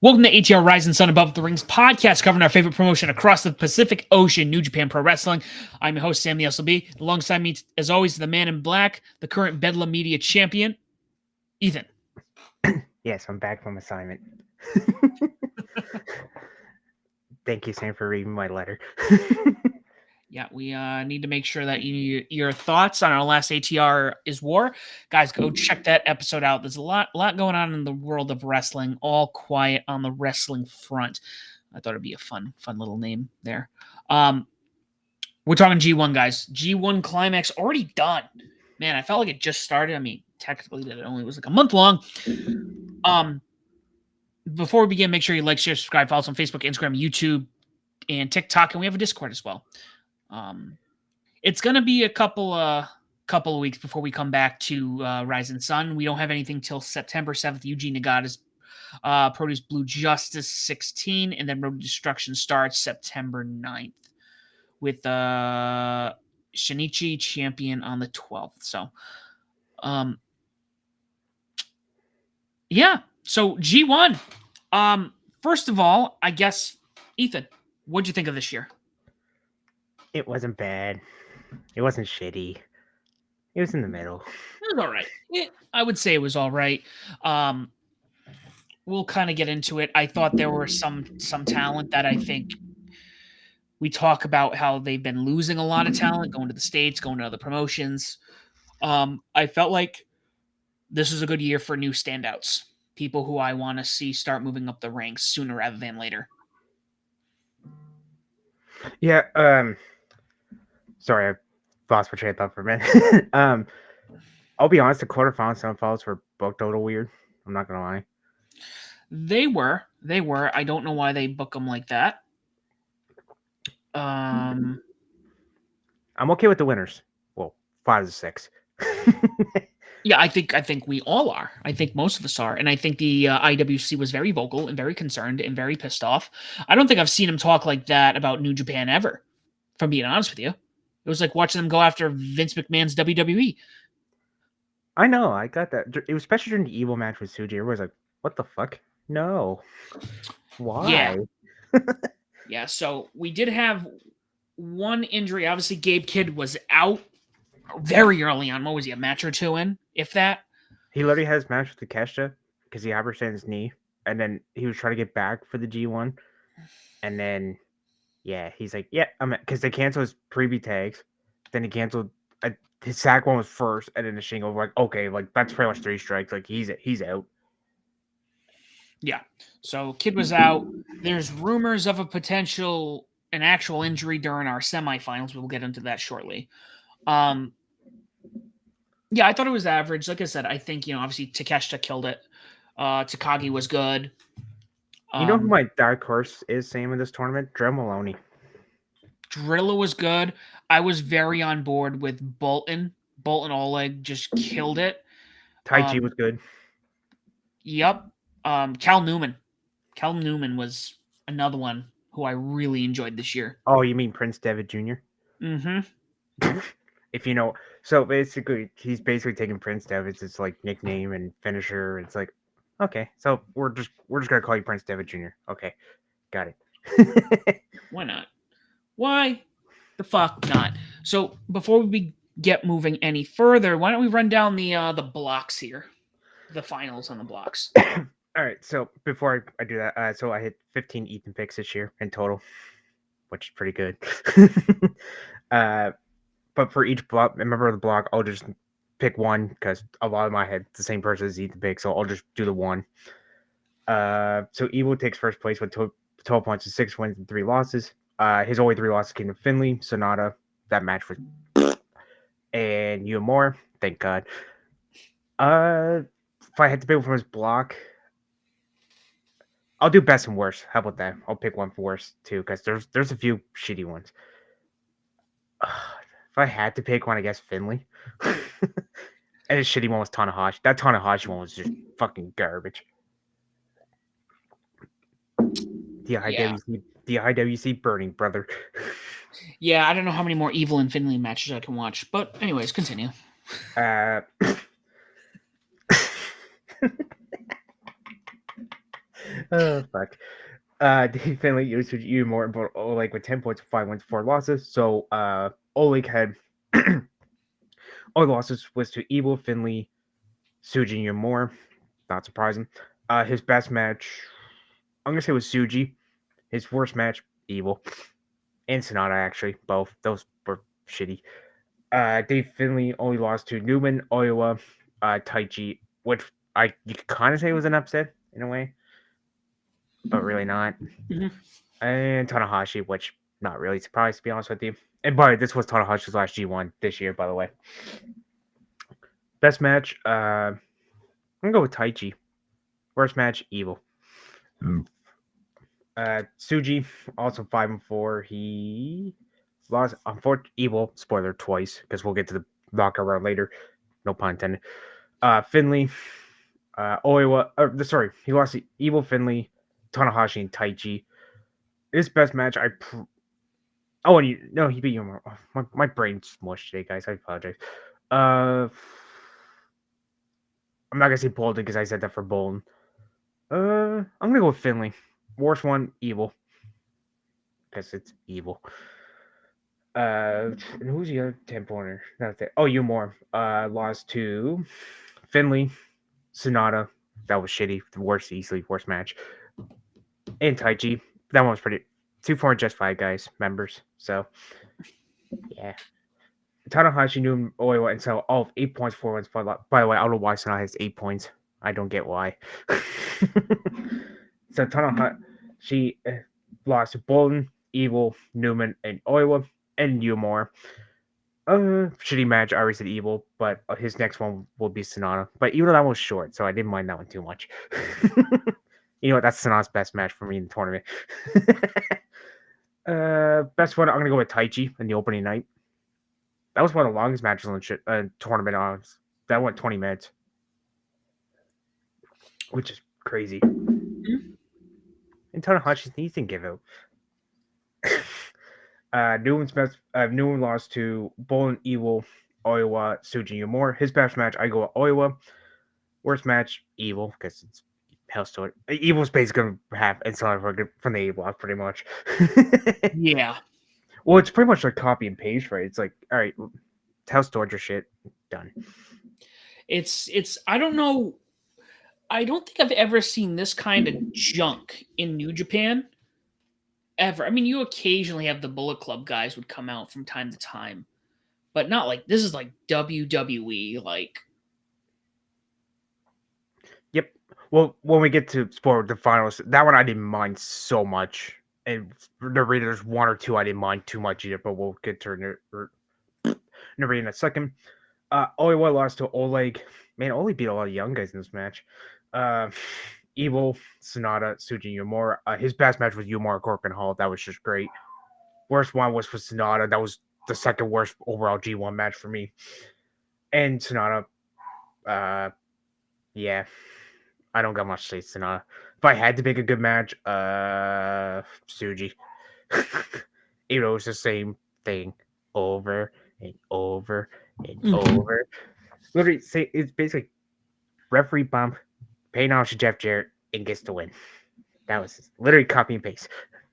Welcome to ATR Rise and Sun Above the Rings podcast, covering our favorite promotion across the Pacific Ocean, New Japan Pro Wrestling. I'm your host, Sam the SLB. Alongside me, as always, the man in black, the current Bedlam Media champion, Ethan. Yes, I'm back from assignment. Thank you, Sam, for reading my letter. Yeah, we need to make sure that your thoughts on our last ATR is War. Guys, go check that episode out. There's a lot going on in the world of wrestling, all quiet on the wrestling front. I thought it'd be a fun little name there. We're talking G1, guys. G1 Climax already done. Man, I felt like it just started. I mean, technically that it only was like a month long. Before we begin, make sure you like, share, subscribe, follow us on Facebook, Instagram, YouTube, and TikTok, and we have a Discord as well. It's gonna be a couple of weeks before we come back to Rise and Sun. We don't have anything till September 7th. Yuji Nagata's Produce Blue Justice 16, and then Road to Destruction starts September 9th with Shinichi champion on the 12th. So, yeah. So G1. First of all, I guess, Ethan, what'd you think of this year? It wasn't bad. It wasn't shitty. It was in the middle. It was all right. I would say it was all right. We'll kind of get into it. I thought there were some talent that I think we talk about how they've been losing a lot of talent, going to the States, going to other promotions. I felt like this was a good year for new standouts, people who I want to see start moving up the ranks sooner rather than later. Yeah. Sorry, I lost my train of thought for a minute. I'll be honest, the quarterfinals and semifinals were booked a little weird. I'm not gonna lie. They were. I don't know why they book them like that. I'm okay with the winners. Well, 5 to 6. Yeah, I think we all are. I think most of us are, and I think the IWC was very vocal and very concerned and very pissed off. I don't think I've seen him talk like that about New Japan ever. If I'm being honest with you, it was like watching them go after Vince McMahon's WWE. I know, I got that. It was especially during the Evil match with Suji. Everybody's like, "What the fuck? No, why?" Yeah. Yeah. So we did have one injury. Obviously, Gabe Kidd was out very early on. What was he, a match or two in, if that? He literally has match with Takeshita because he hyperextended his knee, and then he was trying to get back for the G1, and then he's like, "Yeah, I'm," because they canceled his preview tags, then he canceled his sack one was first, and then the shingle. Like, okay, like that's pretty much 3 strikes. Like he's out. Yeah. So Kidd was out. There's rumors of an actual injury during our semifinals. We'll get into that shortly. Yeah, I thought it was average. Like I said, I think, obviously Takeshita killed it. Takagi was good. You know who my dark horse is, Sam, in this tournament? Drew Maloney. Drilla was good. I was very on board with Bolton. Bolton Oleg just killed it. Taiji was good. Yep. Cal Newman. Cal Newman was another one who I really enjoyed this year. Oh, you mean Prince Devitt Jr.? Mm-hmm. If you know, so basically, he's basically taking Prince Devitt's its like nickname and finisher. It's like, okay, so we're just gonna call you Prince Devitt Jr. Okay, got it. Why not? Why the fuck not? So before we get moving any further, why don't we run down the blocks here, the finals on the blocks. All right, so before I do that, so I hit 15 Ethan picks this year in total, which is pretty good. But for each block, member of the block, I'll just pick one because a lot of my head the same person as Ethan pick, so I'll just do the one. So Evil takes first place with 12 points and 6 wins and 3 losses. His only 3 losses came to Finley, Sonata. That match was, and Uemura. Thank God. If I had to pick from his block, I'll do best and worst. How about that? I'll pick one for worst too, because there's a few shitty ones. If I had to pick one, I guess Finley. And his shitty one was Tanahashi. That Tanahashi one was just fucking garbage. The IWC burning, brother. Yeah, I don't know how many more Evil and Finley matches I can watch, but anyways, continue. Oh fuck. Dave Finley used to you more, but Oleg with 10 points, 5 wins, 4 losses. So Oleg had all losses was to Evil, Finley, Suji, and more. Not surprising. His best match, I'm gonna say, was Suji. His worst match, Evil and Sonata. Actually, both those were shitty. Dave Finley only lost to Newman, Oiwa, Taichi, which you could kind of say was an upset in a way, but really not. Mhm. And Tanahashi, which not really surprised to be honest with you. And by this was Tanahashi's last G1 this year, by the way. Best match, I'm gonna go with Taichi. Worst match, Evil. Suji also 5-4. He lost unfortunately Evil spoiler twice because we'll get to the knockout round later. No pun intended. Finley, Oiwa. Sorry, he lost to Evil, Finley, Tanahashi, and Taichi. His best match, Oh, and no, he beat you. My brain's smushed today, guys. I apologize. Uh, I'm not gonna say Bolden because I said that for Bolden. I'm gonna go with Finley. Worst one, Evil, because it's evil. And who's the other 10 pointer? Not that. Oh, you more. Lost to Finley, Sonata. That was shitty. The worst, easily worst match. And Taichi. That one was pretty. 2 4 just 5 guys members. So yeah. Tanahashi, Newman, Oiwa, and so all of 8 points, 4 wins. By the way, I don't know why Sonata has 8 points. I don't get why. So Tanahashi lost to Bolden, Evil, Newman, and Oiwa, and Umore. Shitty match. I already said Evil, but his next one will be Sonata. But even though that one was short, so I didn't mind that one too much. You know what? That's Sonata's best match for me in the tournament. Best one, I'm gonna go with Taichi in the opening night. That was one of the longest matches in the tournament. That went 20 minutes, which is crazy. Mhm. And Tanahashi needs to give out. Newman lost to Bolin Evil, Oiwa, Suji Yamura. His best match, I go with Oiwa. Worst match, Evil, because it's Hell's to it. Evil's basically gonna have inside from the A block, pretty much. Yeah. Well, it's pretty much like copy and paste, right? It's like, all right, tell storage your shit, done. It's I don't know. I don't think I've ever seen this kind of junk in New Japan ever. I mean, you occasionally have the Bullet Club guys would come out from time to time, but not like this is like WWE. Like, Yep. Well, when we get to sport the finals, that one I didn't mind so much. And there's one or two I didn't mind too much either, but we'll get to Narita in a second. Oiwa lost to Oleg. Man, Oleg beat a lot of young guys in this match. Uh, Evil, Sonata, Suji Yamura. His best match was Yumura Corkin Hall. That was just great. Worst one was for Sonata. That was the second worst overall G1 match for me. And Sonata, uh, yeah, I don't got much to say Sonata. If I had to pick a good match, Suji. You know, it's the same thing over and over and mhm. over. Literally, say it's basically referee bump, paying off to Jeff Jarrett, and gets the win. That was literally copy and paste.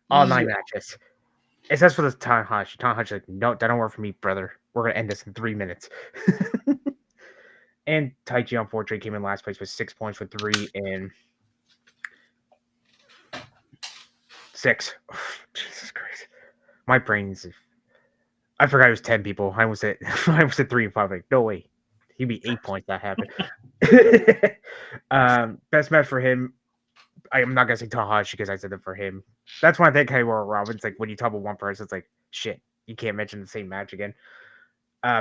All 9 matches. Except for the Tanahashi. Tanahashi's like, no, that don't work for me, brother. We're gonna end this in 3 minutes. And Taichi, unfortunately, came in last place with 6 points with 3 and 6. Jesus Christ. My brain's. I forgot it was 10 people. I almost said I almost said 3 and 5. Like, no way. He'd be 8 points that happened. Best match for him. I'm not gonna say Tahashi because I said it for him. That's why I think hey, Royal Robin's like when you talk about one person, it's like shit. You can't mention the same match again.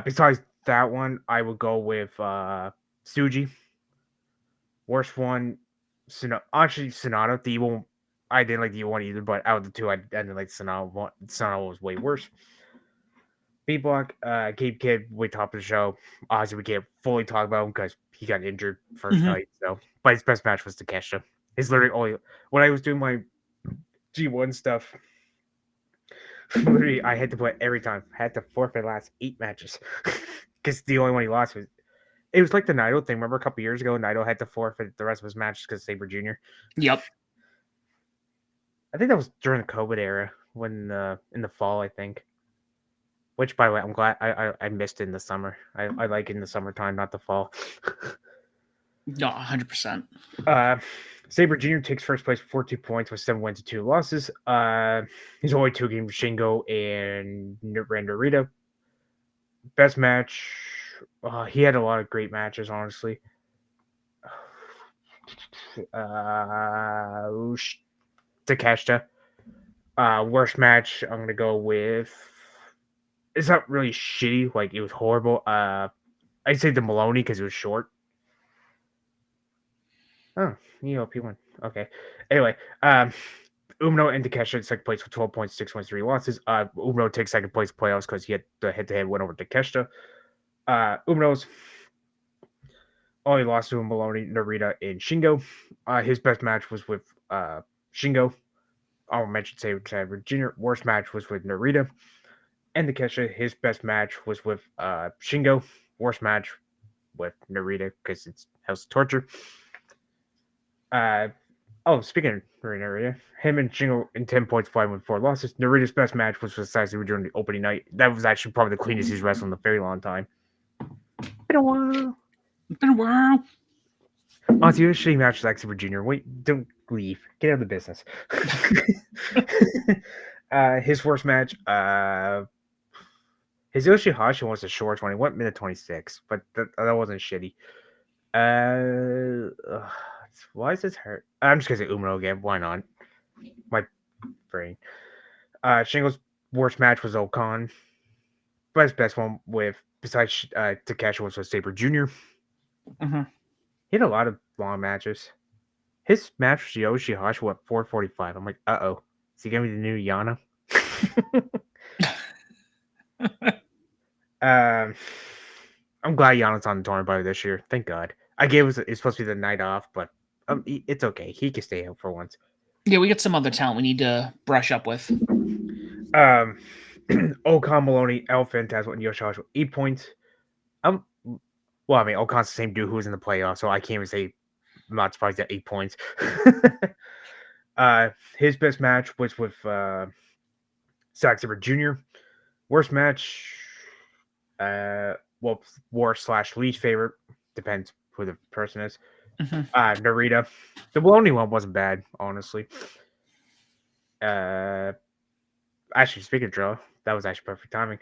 Besides that one, I would go with Suji. Worst one, actually Sonata. The evil, I didn't like the evil one either, but out of the two, I didn't like Sonata. Sonata was way worse. B block, Gabe Kidd, we top of the show. Obviously, we can't fully talk about him because he got injured first Mhm. night. So, but his best match was Takeshita. It's literally only when I was doing my G1 stuff. Literally, I had to play every time. I had to forfeit last 8 matches because the only one he lost was. It was like the Naito thing. Remember a couple years ago, Naito had to forfeit the rest of his matches because Saber Jr. Yep. I think that was during the COVID era when in the fall, I think. Which, by the way, I'm glad I missed it in the summer. I like it in the summertime, not the fall. No, 100%. uh, Saber Jr. takes first place with 42 points with 7 wins and 2 losses. He's only 2 games with Shingo and Rita. Best match. He had a lot of great matches, honestly. Takeshita. Worst match, I'm gonna go with. It's not really shitty, like it was horrible. I'd say the Maloney because it was short. Oh, ELP one. Okay. Anyway, Umno and Takeshita in second place with 12 points, 6 wins, 3 losses. Umno takes second place playoffs because he had the head-to-head win over Takeshita. Umno's only lost to Maloney, Narita, and Shingo. His best match was with Shingo. I'll mention Saber Jr. Worst match was with Narita. And Takeshita, his best match was with Shingo. Worst match with Narita because it's House of Torture. Speaking of Narita, him and Shingo in 10 points, 5 with 4 losses. Narita's best match was with Saxon during the opening night. That was actually probably the cleanest he's wrestled in a very long time. Been a while. Been a while. Honestly, it was a shitty match with Xavier Jr. Wait, don't leave. Get out of the business. His worst match, his Yoshihashi was a short one. He went minute 26, but that wasn't shitty. Why is this hurt? I'm just gonna say Umino again. Why not? My brain. Shingo's worst match was Okan. But his best one besides Takeshi was with Saber Jr. Mm-hmm. He had a lot of long matches. His match with Yoshihashi went 4:45. I'm like, is he gonna be the new Yano? I'm glad Yano's on the tournament by this year. Thank God. I gave it's supposed to be the night off, but it's okay. He can stay out for once. Yeah, we got some other talent we need to brush up with. Okan, Maloney, El Phantasmo, and Yoshihashi with 8 points. Well, I mean, Okan's the same dude who was in the playoffs, so I can't even say I'm not surprised at 8 points. His best match was with Saxon Jr. Worst match, worst/least favorite, depends who the person is. Mm-hmm. Narita. The Maloney one wasn't bad, honestly. Actually, speaking of Joe, that was actually perfect timing.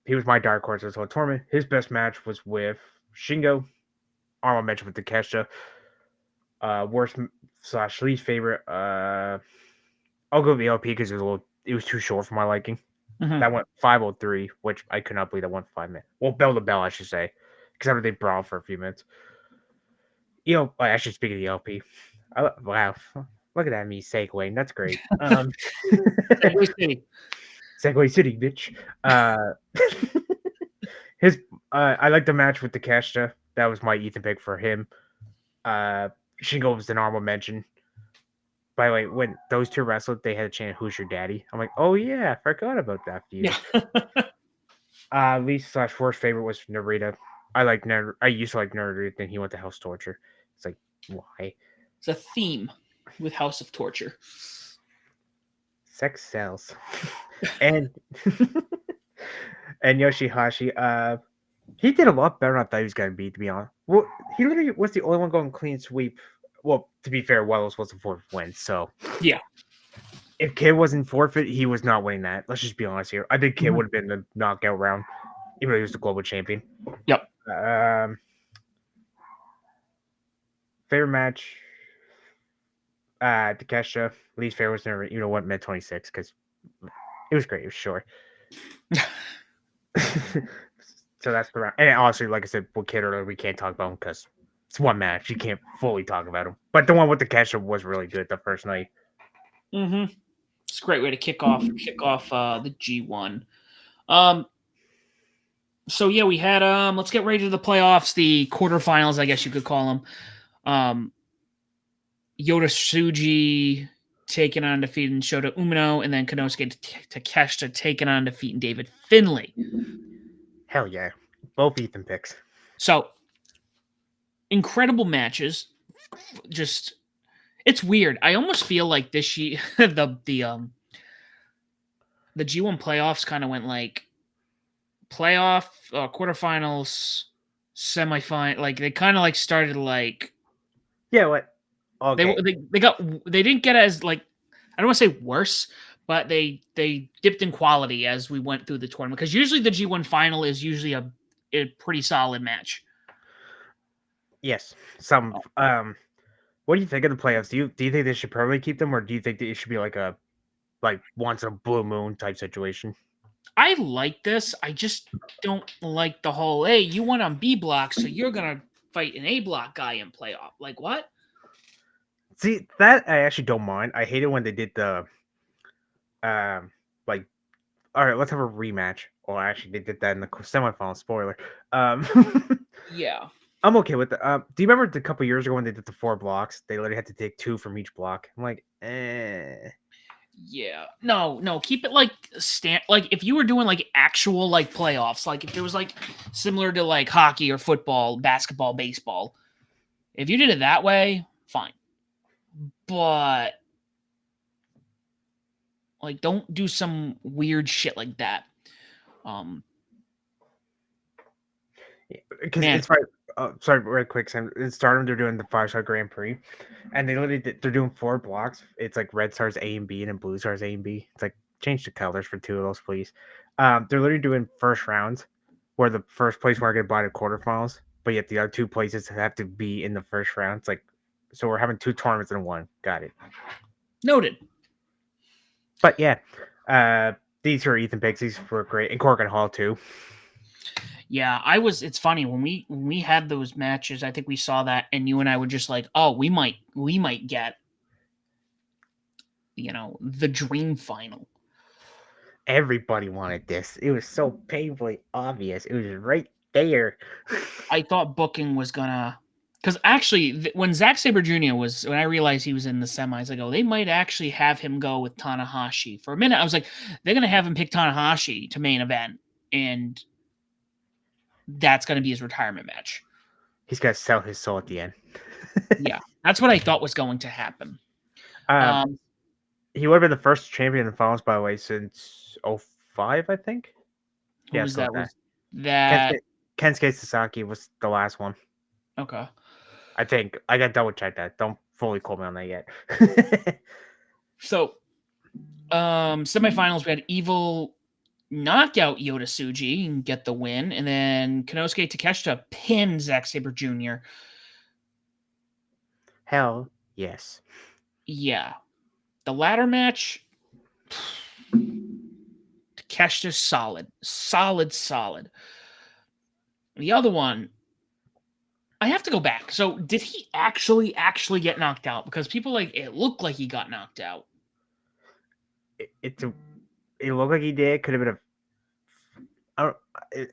He was my dark horse this whole tournament. His best match was with Shingo. Arnold mentioned with Takeshita. Worst/least favorite. I'll go VLP because it was too short for my liking. Mm-hmm. That went 5:03, which I could not believe that went 5 minutes. Well, bell to bell, I should say, because after they brawled for a few minutes. Actually, speaking of ELP, wow, look at that me segueing. That's great. Segway City. Segway City, bitch. I like the match with Takeshita. That was my Ethan pick for him. Shingo was an honorable mention. By the way, when those two wrestled, they had a chant, "Who's your daddy?" I'm like, oh yeah, I forgot about that feud. Yeah. Least/worst favorite was Narita. I used to like Narita, then he went to House Torture. It's like, why? It's a theme with House of Torture. Sex sells. and and Yoshihashi, he did a lot better than I thought he was gonna be, to be honest. Well, he literally was the only one going clean sweep. Well, to be fair, Wells was the fourth win, so yeah. If Kid wasn't forfeit, he was not winning that. Let's just be honest here. I think Kid would have been the knockout round, even though he was the global champion. Yep. Favorite match, Takeshita. Least favorite was never, what, mid 26 because it was great. It was short. So that's the round. And honestly, like I said, with Kid earlier, we can't talk about him because it's one match. You can't fully talk about him. But the one with Takeshita was really good the first night. Mm-hmm. It's a great way to kick off the G1. So yeah, we had let's get ready to the playoffs, the quarterfinals, I guess you could call them. Yota Tsuji taking on defeat and Shota Umino, and then Konosuke Takeshita taking on defeat and David Finlay. Hell yeah. Both Ethan picks. So incredible matches. Just It's weird. I almost feel like this year the G1 playoffs kind of went like playoff, quarterfinals, semifinal. Like they kind of like started like Yeah, what? they Okay. they didn't get as like I don't want to say worse, but they dipped in quality as we went through the tournament because usually the G1 final is usually a pretty solid match. Yes. Some what do you think of the playoffs? Do you think they should probably keep them, or do you think that it should be like a once in a blue moon type situation? I like this. I just don't like the whole hey, you won on B block, so you're gonna fight an A block guy in playoff. Like what? See, that I actually don't mind. I hate it when they did the um like all right, let's have a rematch. Or actually, they did that in the semifinal. Spoiler. Um, Yeah. I'm okay with that. Do you remember a couple years ago when they did the 4 blocks? They literally had to take 2 from each block. I'm like, eh. Yeah. No, no, keep it like like if you were doing like actual like playoffs, like if it was like similar to like hockey or football, basketball, baseball. If you did it that way, fine. But like don't do some weird shit like that. Um Because man, it's right. Sorry, real quick. Sam. In Stardom, they're doing the 5-star Grand Prix, and they're doing 4 blocks. It's like Red Stars A and B, and then Blue Stars A and B. It's like change the colors for 2 of those, please. They're literally doing first rounds, where the first place we're gonna buy the quarterfinals, but yet the other 2 places have to be in the first round. It's like, so we're having 2 tournaments in one. Got it. noted. But yeah, uh, these are Ethan Pixies were great, and Cork and Hall too. Yeah, it's funny when we had those matches, I think we saw that and you and I were just like, "Oh, we might get, the dream final." Everybody wanted this. It was so painfully obvious. It was right there. I thought booking was gonna because actually when Zack Sabre Jr. was when I realized he was in the semis, I go, they might actually have him go with Tanahashi. For a minute, I was like, they're gonna have him pick Tanahashi to main event, and that's gonna be his retirement match. He's got to sell his soul at the end. Yeah, that's what I thought was going to happen. um, Um, he would have been the first champion in finals, by the way, since '05, I think. who Yeah, was so like that? that. Was that Kensuke Sasaki was the last one. okay? I think. I got to double check that. Don't fully quote me on that yet. So, semifinals we had Evil knock out Yota Tsuji and get the win, and then Konosuke Takeshita pin Zack Sabre Jr. Hell yes. Yeah, the ladder match, Takeshita's solid, solid, solid. The other one, I have to go back. So, did he actually get knocked out? Because people like it looked like he got knocked out. It's a. It looked like he did. Could have been a. I don't,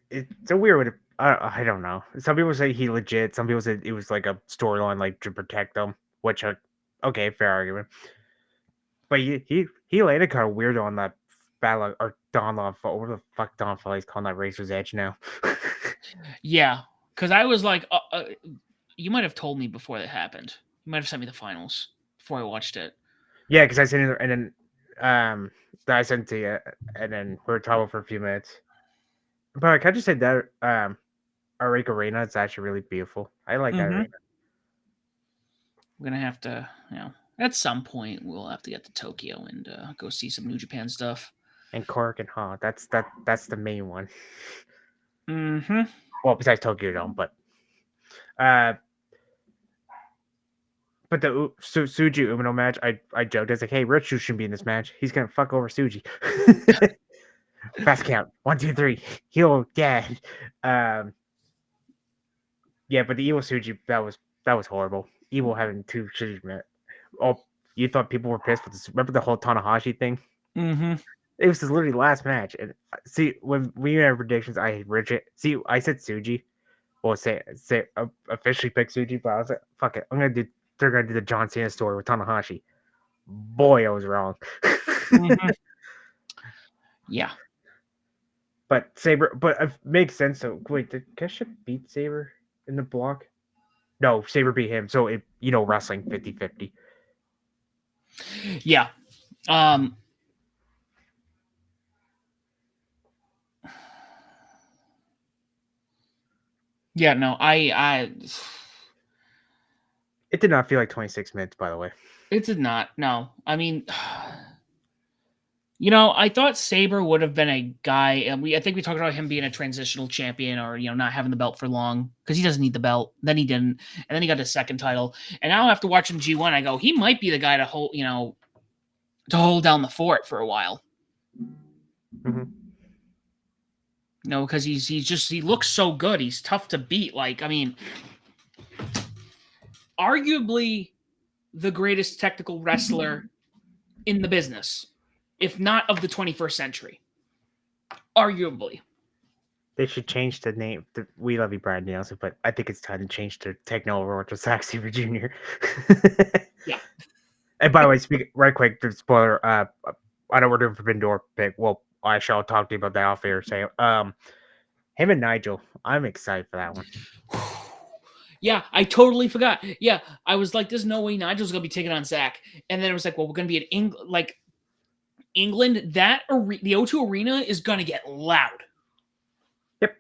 it's a weird way to. I don't know. Some people say he legit. Some people say it was like a storyline, like to protect them. Which, okay, fair argument. But he landed kind of weird on that battle or Don Law. What the fuck Don Foley's calling that Razor's Edge now? Yeah, because I was like, you might have told me before that happened. You might have sent me the finals before I watched it. Yeah, because I sent it and then I sent it to you, and then we were talking for a few minutes. But can I just say that Arika Arena is actually really beautiful. I like that Mm-hmm. arena. We're gonna have to, at some point we'll have to get to Tokyo and go see some New Japan stuff. And Cork and Ha, that's the main one. Mm-hmm. Well, besides Tokyo Dome, uh, but the Suji Umino match, I joked. I was like, hey, Rich shouldn't be in this match. He's gonna fuck over Suji. Fast count. 1, 2, 3. He'll dead. Um, yeah, but the Evil Suji, that was horrible. Evil having 2 Suji match. Oh, you thought people were pissed with this? Remember the whole Tanahashi thing? Mm-hmm. It was his literally last match. And see, when we had predictions, I hate Richard. See, I said Suji. Well, say officially pick Suji, but I was like, fuck it. They're gonna do the John Cena story with Tanahashi. Boy, I was wrong. Mm-hmm. Yeah. But it makes sense. So wait, did Kesha beat Saber in the block? No, Saber beat him. So wrestling 50-50. Yeah. Um. Yeah. No. I. It did not feel like 26 minutes, by the way. It did not. No. I mean. You know, I thought Saber would have been a guy, and I think we talked about him being a transitional champion, or not having the belt for long because he doesn't need the belt. Then he didn't, and then he got his second title. And now after watching G1, I go, he might be the guy to hold, to hold down the fort for a while. Mm-hmm. Because he looks so good. He's tough to beat. Like, I mean, arguably the greatest technical wrestler in the business, if not of the 21st century. Arguably. They should change the name. We love you, Brian Danielson, but I think it's time to change the Techno over to Zack Sabre Jr. Yeah. And by the way, speak right quick. The spoiler. I know we're doing Forbidden Door pick. Well, I shall talk to you about that off air. Say, him and Nigel. I'm excited for that one. Yeah, I totally forgot. Yeah, I was like, "There's no way Nigel's gonna be taking on Zach," and then it was like, "Well, we're gonna be in England. Like England, the O2 Arena is gonna get loud. Yep,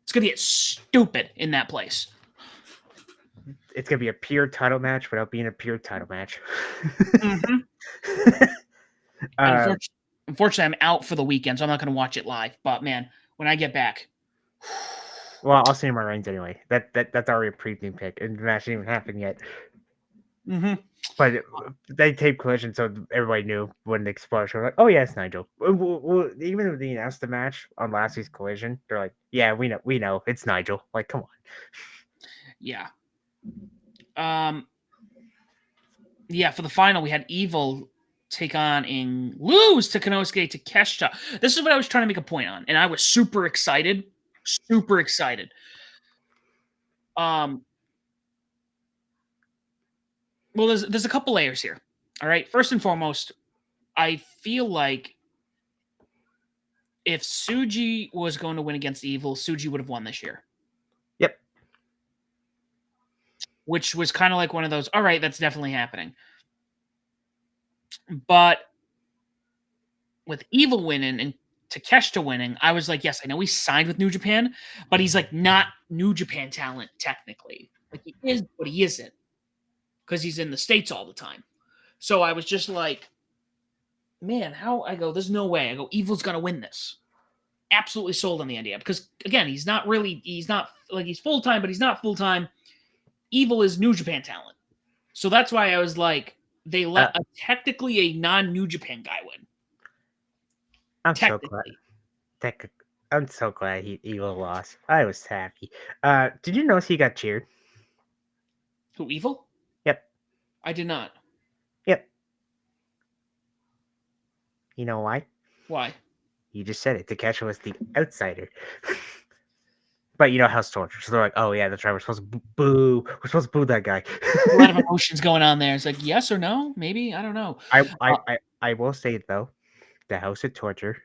It's gonna get stupid in that place." it's gonna be a pure title match without being a pure title match. Mm-hmm. Unfortunately, I'm out for the weekend, so I'm not gonna watch it live. But man, when I get back, well, I'll see my reigns anyway. That's already a preview pick, and the match didn't even happen yet. mm-hmm. But they taped Collision, so everybody knew when the explosion. Like, oh yeah, it's Nigel. Even if they announced the match on last week's Collision, they're like, yeah, we know, it's Nigel. Like, come on. Yeah. Yeah, for the final, we had Evil take on and lose to Konosuke Takeshita. This is what I was trying to make a point on, and I was super excited. Super excited. Um, well, there's a couple layers here. All right. First and foremost, I feel like if Suji was going to win against Evil, Suji would have won this year. Yep. Which was kind of like one of those, all right, that's definitely happening. But with Evil winning and Takeshita winning, I was like, yes, I know he's signed with New Japan, but he's like not New Japan talent technically. Like he is, but he isn't because he's in the States all the time. So I was just like, man, how? I go, there's no way. I go, Evil's gonna win this. Absolutely sold on the idea because again, he's not like he's full time, but he's not full time. Evil is New Japan talent, so that's why I was like, they let technically a non New Japan guy win. I'm so glad. I'm so glad Evil lost. I was happy. Did you notice he got cheered? Who, Evil? Yep. I did not. Yep. You know why? Why? You just said it. Takeshita was the outsider. But you know House Torture, so they're like, oh yeah, that's right. We're supposed to boo. We're supposed to boo that guy. A lot of emotions going on there. It's like yes or no, maybe I don't know. I will say though, the House of Torture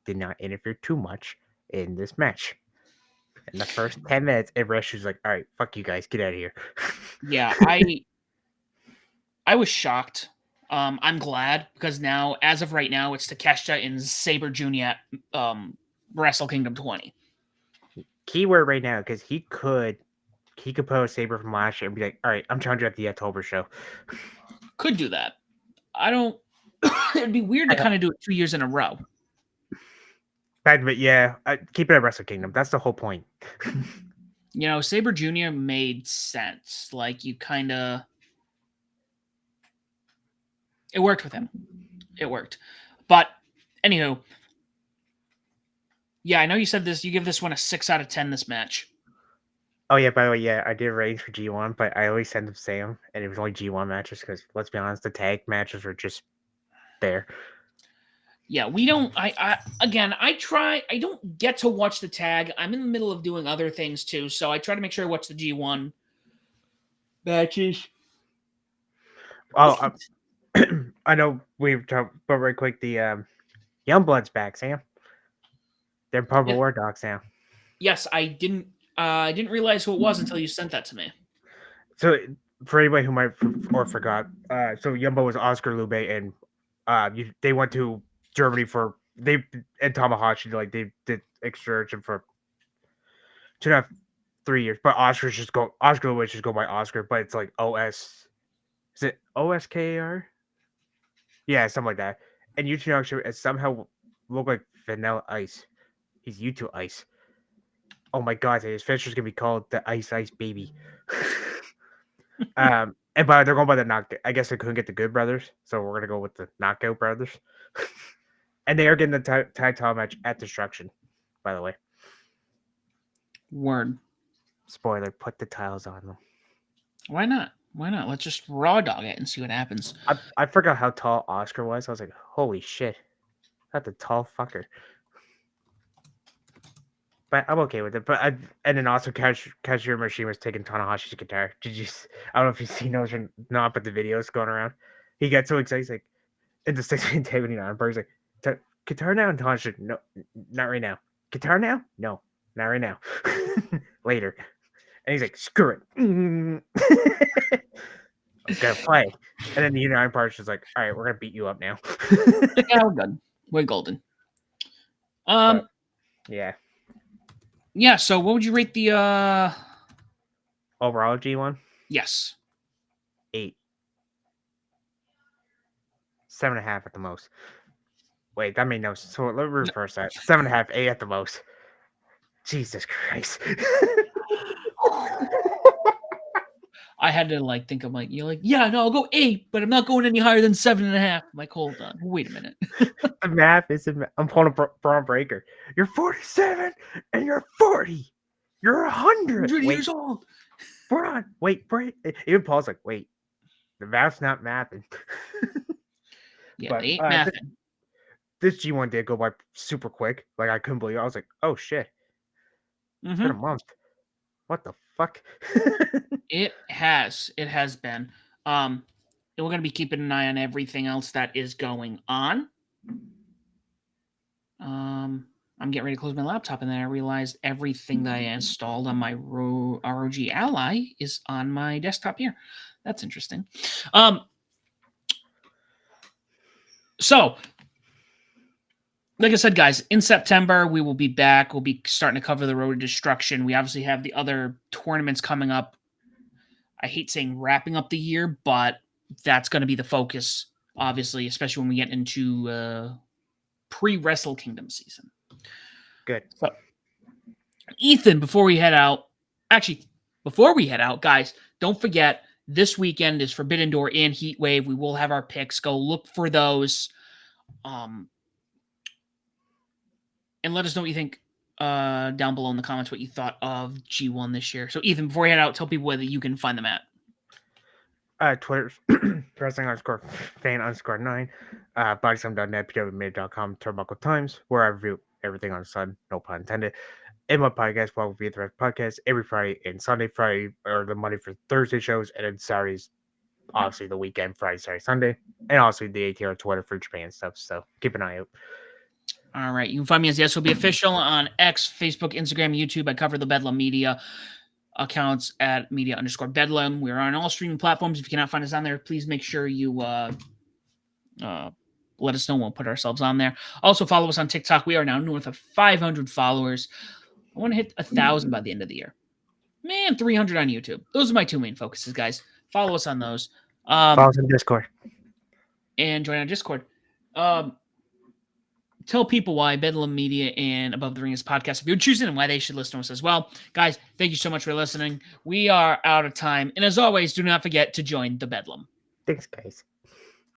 did not interfere too much in this match. In the first 10 minutes, Everest was like, all right, fuck you guys, get out of here. Yeah, I was shocked. I'm glad because now, as of right now, it's Takeshita and Sabre Jr. at Wrestle Kingdom 20. Keyword right now, because he could put a Sabre from last year and be like, all right, I'm trying to do at the October show. Could do that. I don't. It'd be weird to kind of do it 2 years in a row. But yeah, keep it at Wrestle Kingdom. That's the whole point. Sabre Jr. made sense. Like you kind of. It worked with him. It worked. But, anywho. Yeah, I know you said this. You give this one a 6 out of 10, this match. Oh, yeah, by the way, yeah, I did ratings for G1, but I always send them Sam, and it was only G1 matches because, let's be honest, the tag matches were just there. Yeah, we don't. I don't get to watch the tag. I'm in the middle of doing other things too, so I try to make sure I watch the G1 matches. Oh, I know we've talked, but right quick, the Youngbloods back, Sam. They're Purple War Dogs now. Yes, I didn't realize who it was until you sent that to me. So for anybody who might or forgot, so Yumbo was Oscar Lube, and they went to Germany for they and Tamahashi like they did excursion for 2.5, 3 years, but Oscar Lube just go by Oscar, but it's like OS. Is it OSKAR? Yeah, something like that. And Yuchinoku is somehow look like Vanilla Ice. He's YouTube Ice. Oh my god, his finisher's gonna be called the Ice Ice Baby. And but they're going by the knockout. I guess they couldn't get the Good Brothers, so we're gonna go with the Knockout Brothers. And they are getting the tag title match at Destruction, by the way. Word. Spoiler: put the tiles on them. Why not? Why not? Let's just raw dog it and see what happens. I forgot how tall Oscar was. I was like, holy shit, that's a tall fucker. But I'm okay with it. And then also Kazuchika Machine was taking Tanahashi's guitar. I don't know if you've seen those or not, but the videos going around. He gets so excited, he's like, in the 6-man tag when he's like, guitar now? And Tanahashi, no, not right now. Guitar now? No, not right now. Later. And he's like, screw it. I'm gonna play. And then the United Part's just like, all right, we're gonna beat you up now. Yeah, we're good. We're golden. But, yeah. Yeah, so what would you rate the overall G1? Yes. 8. 7.5 at the most. Wait, that made no sense. So let me reverse that. 7.5, 8 at the most. Jesus Christ. I had to like think of like you're like, yeah, no, I'll go 8, but I'm not going any higher than 7.5. I'm like, hold on, wait a minute. The math is I'm pulling a Braun Breaker. You're 47 and you're 40. You're 100 years old. Braun, wait, even Paul's like, wait, the math's not mathing. Yeah, but, they ain't mathing. This G1 did go by super quick. Like, I couldn't believe it. I was like, oh shit. It's been a month. What the fuck? It has been. And we're going to be keeping an eye on everything else that is going on. I'm getting ready to close my laptop, and then I realized everything that I installed on my ROG Ally is on my desktop here. That's interesting. So, like I said, guys, in September, we will be back. We'll be starting to cover the Road to Destruction. We obviously have the other tournaments coming up. I hate saying wrapping up the year, but that's going to be the focus, obviously, especially when we get into pre-Wrestle Kingdom season. Good. So, Ethan, before we head out, guys, don't forget, this weekend is Forbidden Door and Heat Wave. We will have our picks. Go look for those. And let us know what you think down below in the comments, what you thought of G1 this year. So, Ethan, before we head out, tell people whether you can find them at. Twitter, wrestling_fan_9, bodyslam.net, pwmid.com, Turnbuckle Times, where I review everything on the sun, no pun intended. And my podcast, Blog Via Thread Podcast, every Friday and Sunday, Friday, or the Monday for Thursday shows, and then Saturdays, obviously the weekend, Friday, Saturday, Sunday, and also the ATR Twitter for Japan stuff, so keep an eye out. All right, you can find me as the SOB Official on X, Facebook, Instagram, YouTube. I cover the Bedlam Media accounts at media_bedlam. We're on all streaming platforms. If you cannot find us on there, please make sure you let us know. We'll put ourselves on there. Also, follow us on TikTok. We are now north of 500 followers. I want to hit 1,000 by the end of the year. Man, 300 on YouTube. Those are my two main focuses, guys. Follow us on those. Follow us on Discord. And join our Discord. Tell people why Bedlam Media and Above the Ring is podcast if you're choosing and why they should listen to us as well. Guys, thank you so much for listening. We are out of time. And as always, do not forget to join the Bedlam. Thanks, guys.